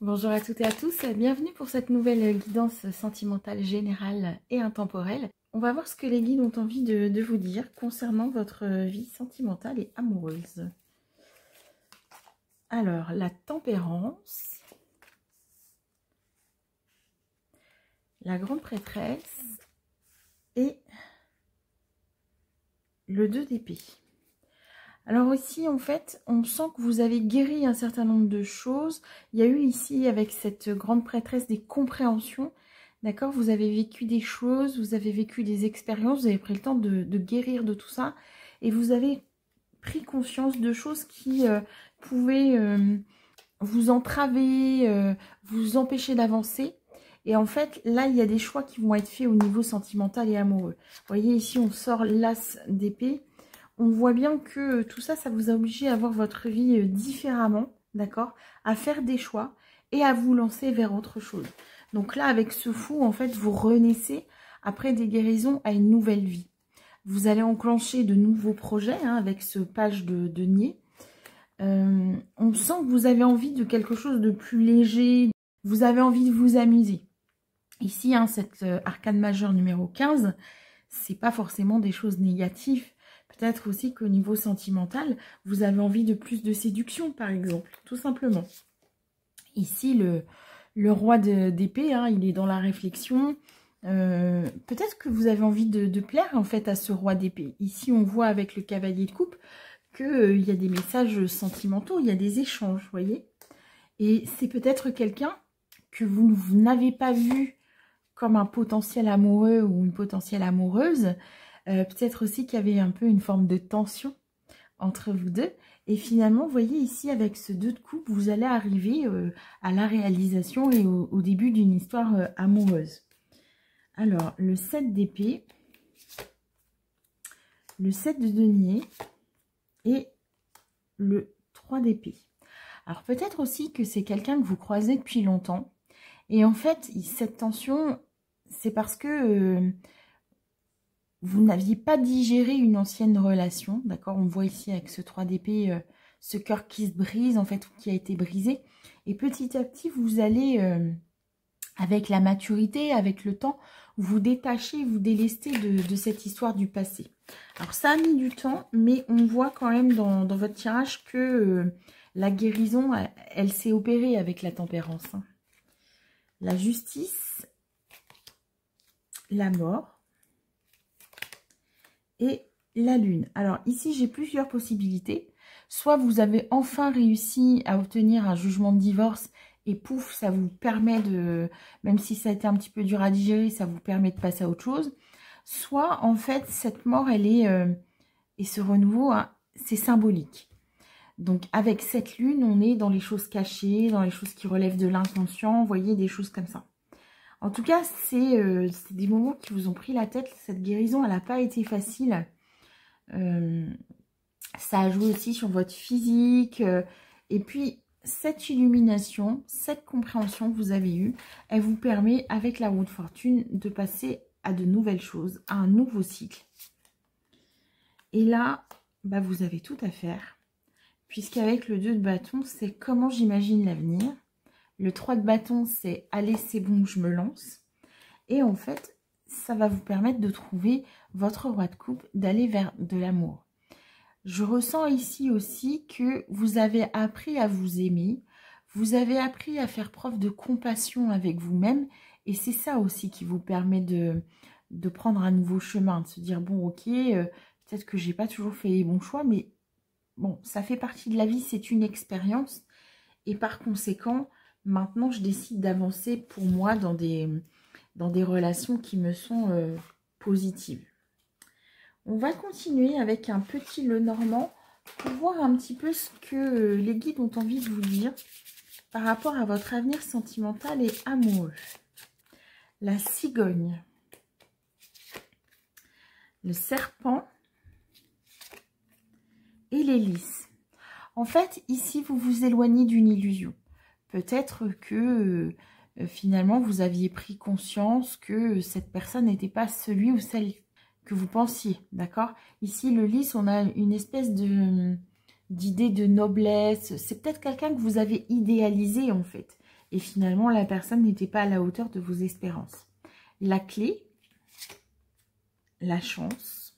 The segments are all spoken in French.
Bonjour à toutes et à tous, bienvenue pour cette nouvelle guidance sentimentale générale et intemporelle. On va voir ce que les guides ont envie de vous dire concernant votre vie sentimentale et amoureuse. Alors, la tempérance, la grande prêtresse et le 2 d'épée. Alors ici, en fait, on sent que vous avez guéri un certain nombre de choses. Il y a eu ici, avec cette grande prêtresse, des compréhensions. D'accord? Vous avez vécu des choses, vous avez vécu des expériences, vous avez pris le temps de guérir de tout ça. Et vous avez pris conscience de choses qui pouvaient vous entraver, vous empêcher d'avancer. Et en fait, là, il y a des choix qui vont être faits au niveau sentimental et amoureux. Vous voyez, ici, on sort l'as d'épée. On voit bien que tout ça, ça vous a obligé à voir votre vie différemment, d'accord? À faire des choix et à vous lancer vers autre chose. Donc là, avec ce fou, en fait, vous renaissez après des guérisons à une nouvelle vie. Vous allez enclencher de nouveaux projets avec ce page de denier. On sent que vous avez envie de quelque chose de plus léger. Vous avez envie de vous amuser. Ici, cette arcane majeure numéro 15, c'est pas forcément des choses négatives. Peut-être aussi qu'au niveau sentimental, vous avez envie de plus de séduction, par exemple, tout simplement. Ici, le roi d'épée, il est dans la réflexion. Peut-être que vous avez envie de plaire, en fait, à ce roi d'épée. Ici, on voit avec le cavalier de coupe qu'il y a des messages sentimentaux, il y a des échanges, vous voyez. Et c'est peut-être quelqu'un que vous n'avez pas vu comme un potentiel amoureux ou une potentielle amoureuse. Peut-être aussi qu'il y avait un peu une forme de tension entre vous deux. Et finalement, vous voyez ici, avec ce 2 de coupe, vous allez arriver à la réalisation et au début d'une histoire amoureuse. Alors, le 7 d'épée, le 7 de denier et le 3 d'épée. Alors, peut-être aussi que c'est quelqu'un que vous croisez depuis longtemps. Et en fait, cette tension, c'est parce que vous n'aviez pas digéré une ancienne relation, d'accord? On voit ici avec ce 3 d'épée, ce cœur qui se brise, en fait, qui a été brisé. Et petit à petit, vous allez, avec la maturité, avec le temps, vous détacher, vous délester de cette histoire du passé. Alors, ça a mis du temps, mais on voit quand même dans votre tirage que la guérison, elle s'est opérée avec la tempérance. La justice, la mort et la lune. Alors ici, j'ai plusieurs possibilités. Soit vous avez enfin réussi à obtenir un jugement de divorce et pouf, ça vous permet de, même si ça a été un petit peu dur à digérer, ça vous permet de passer à autre chose. Soit en fait, cette mort, elle est, et ce renouveau, c'est symbolique. Donc avec cette lune, on est dans les choses cachées, dans les choses qui relèvent de l'inconscient, vous voyez, des choses comme ça. En tout cas, c'est des moments qui vous ont pris la tête. Cette guérison, elle n'a pas été facile. Ça a joué aussi sur votre physique. Et puis, cette illumination, cette compréhension que vous avez eue, elle vous permet, avec la roue de fortune, de passer à de nouvelles choses, à un nouveau cycle. Et là, vous avez tout à faire. Puisqu'avec le 2 de bâton, c'est comment j'imagine l'avenir. Le 3 de bâton, c'est « allez, c'est bon, je me lance ». Et en fait, ça va vous permettre de trouver votre roi de coupe, d'aller vers de l'amour. Je ressens ici aussi que vous avez appris à vous aimer, vous avez appris à faire preuve de compassion avec vous-même. Et c'est ça aussi qui vous permet de prendre un nouveau chemin, de se dire, bon, ok, peut-être que j'ai pas toujours fait les bons choix, mais bon, ça fait partie de la vie, c'est une expérience. Et par conséquent, maintenant, je décide d'avancer pour moi dans des relations qui me sont positives. On va continuer avec un petit Lenormand pour voir un petit peu ce que les guides ont envie de vous dire par rapport à votre avenir sentimental et amoureux. La cigogne, le serpent et les lys. En fait, ici, vous vous éloignez d'une illusion. Peut-être que finalement, vous aviez pris conscience que cette personne n'était pas celui ou celle que vous pensiez, d'accord? Ici, le lys, on a une espèce d'idée de noblesse. C'est peut-être quelqu'un que vous avez idéalisé, en fait. Et finalement, la personne n'était pas à la hauteur de vos espérances. La clé, la chance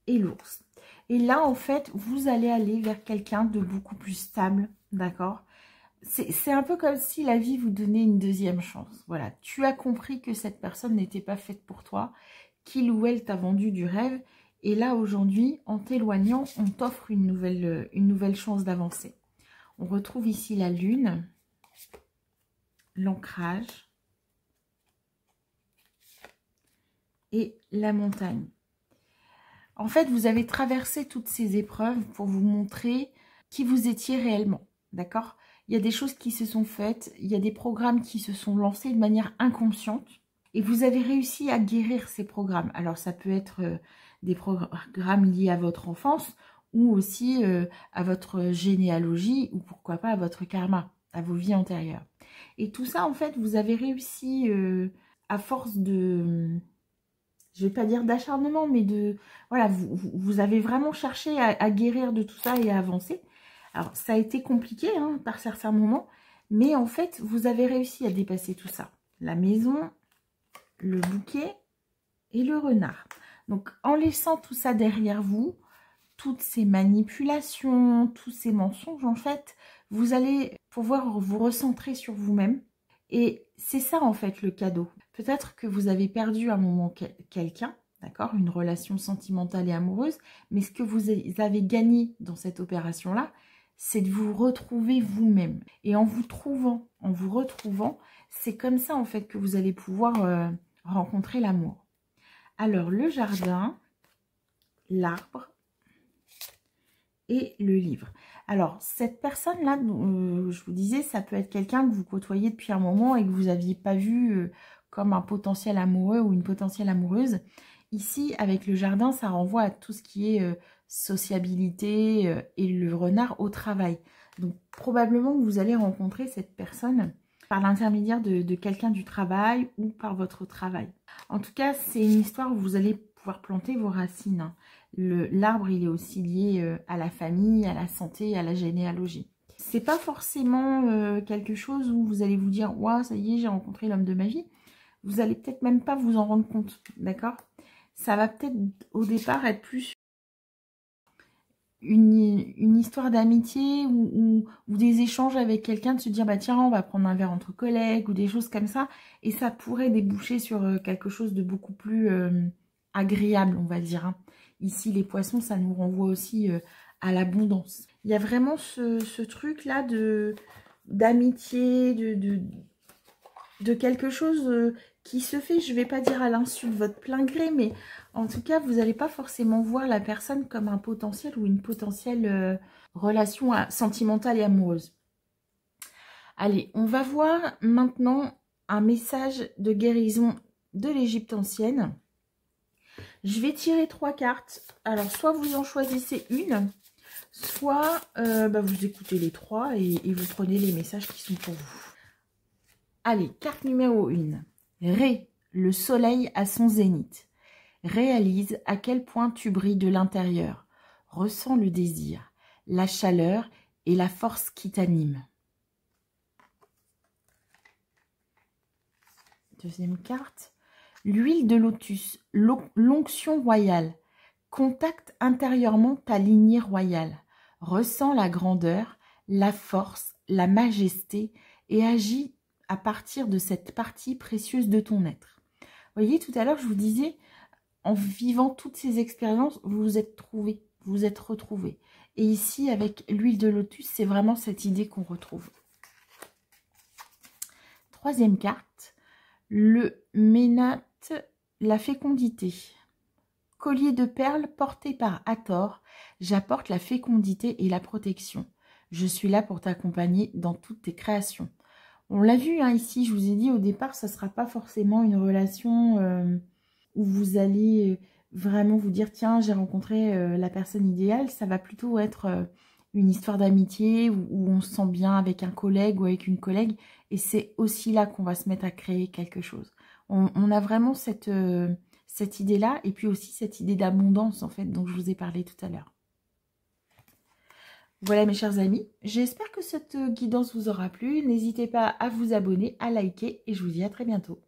et l'ours. Et là, en fait, vous allez aller vers quelqu'un de beaucoup plus stable, d'accord? C'est un peu comme si la vie vous donnait une deuxième chance. Voilà, tu as compris que cette personne n'était pas faite pour toi, qu'il ou elle t'a vendu du rêve. Et là, aujourd'hui, en t'éloignant, on t'offre une nouvelle chance d'avancer. On retrouve ici la lune, l'ancrage et la montagne. En fait, vous avez traversé toutes ces épreuves pour vous montrer qui vous étiez réellement, d'accord? Il y a des choses qui se sont faites, il y a des programmes qui se sont lancés de manière inconsciente et vous avez réussi à guérir ces programmes. Alors, ça peut être des programmes liés à votre enfance ou aussi à votre généalogie ou pourquoi pas à votre karma, à vos vies antérieures. Et tout ça, en fait, vous avez réussi à force de... Je ne vais pas dire d'acharnement, mais de... Voilà, vous avez vraiment cherché à guérir de tout ça et à avancer. Alors, ça a été compliqué hein, par certains moments, mais en fait, vous avez réussi à dépasser tout ça. La maison, le bouquet et le renard. Donc, en laissant tout ça derrière vous, toutes ces manipulations, tous ces mensonges, en fait, vous allez pouvoir vous recentrer sur vous-même. Et c'est ça, en fait, le cadeau. Peut-être que vous avez perdu à un moment quelqu'un, d'accord, une relation sentimentale et amoureuse, mais ce que vous avez gagné dans cette opération-là, c'est de vous retrouver vous-même. Et en vous retrouvant, c'est comme ça, en fait, que vous allez pouvoir rencontrer l'amour. Alors, le jardin, l'arbre et le livre. Alors, cette personne-là, je vous disais, ça peut être quelqu'un que vous côtoyez depuis un moment et que vous n'aviez pas vu comme un potentiel amoureux ou une potentielle amoureuse. Ici, avec le jardin, ça renvoie à tout ce qui est sociabilité et le renard au travail. Donc, probablement que vous allez rencontrer cette personne par l'intermédiaire de quelqu'un du travail ou par votre travail. En tout cas, c'est une histoire où vous allez pouvoir planter vos racines. L'arbre, il est aussi lié à la famille, à la santé, à la généalogie. C'est pas forcément quelque chose où vous allez vous dire « Waouh, ça y est, j'ai rencontré l'homme de ma vie ». Vous allez peut-être même pas vous en rendre compte, d'accord? Ça va peut-être au départ être plus une histoire d'amitié ou des échanges avec quelqu'un, de se dire bah tiens, on va prendre un verre entre collègues ou des choses comme ça, et ça pourrait déboucher sur quelque chose de beaucoup plus agréable, on va dire, hein. Ici, les poissons, ça nous renvoie aussi à l'abondance. Il y a vraiment ce truc-là d'amitié, de quelque chose qui se fait, je ne vais pas dire à l'insu de votre plein gré, mais en tout cas, vous n'allez pas forcément voir la personne comme un potentiel ou une potentielle relation sentimentale et amoureuse. Allez, on va voir maintenant un message de guérison de l'Égypte ancienne. Je vais tirer 3 cartes. Alors, soit vous en choisissez une, soit vous écoutez les 3 et vous prenez les messages qui sont pour vous. Allez, carte numéro 1. Ré, le soleil à son zénith. Réalise à quel point tu brilles de l'intérieur. Ressens le désir, la chaleur et la force qui t'anime. Deuxième carte. L'huile de lotus, l'onction royale. Contacte intérieurement ta lignée royale. Ressens la grandeur, la force, la majesté et agis à partir de cette partie précieuse de ton être. Vous voyez, tout à l'heure, je vous disais, en vivant toutes ces expériences, vous vous êtes trouvés, vous vous êtes retrouvés. Et ici, avec l'huile de lotus, c'est vraiment cette idée qu'on retrouve. Troisième carte, le ménate, la fécondité. Collier de perles porté par Hathor, j'apporte la fécondité et la protection. Je suis là pour t'accompagner dans toutes tes créations. On l'a vu hein, ici, je vous ai dit au départ, ça ne sera pas forcément une relation où vous allez vraiment vous dire, tiens, j'ai rencontré la personne idéale. Ça va plutôt être une histoire d'amitié où on se sent bien avec un collègue ou avec une collègue. Et c'est aussi là qu'on va se mettre à créer quelque chose. On a vraiment cette idée-là et puis aussi cette idée d'abondance, en fait, dont je vous ai parlé tout à l'heure. Voilà mes chers amis, j'espère que cette guidance vous aura plu. N'hésitez pas à vous abonner, à liker et je vous dis à très bientôt.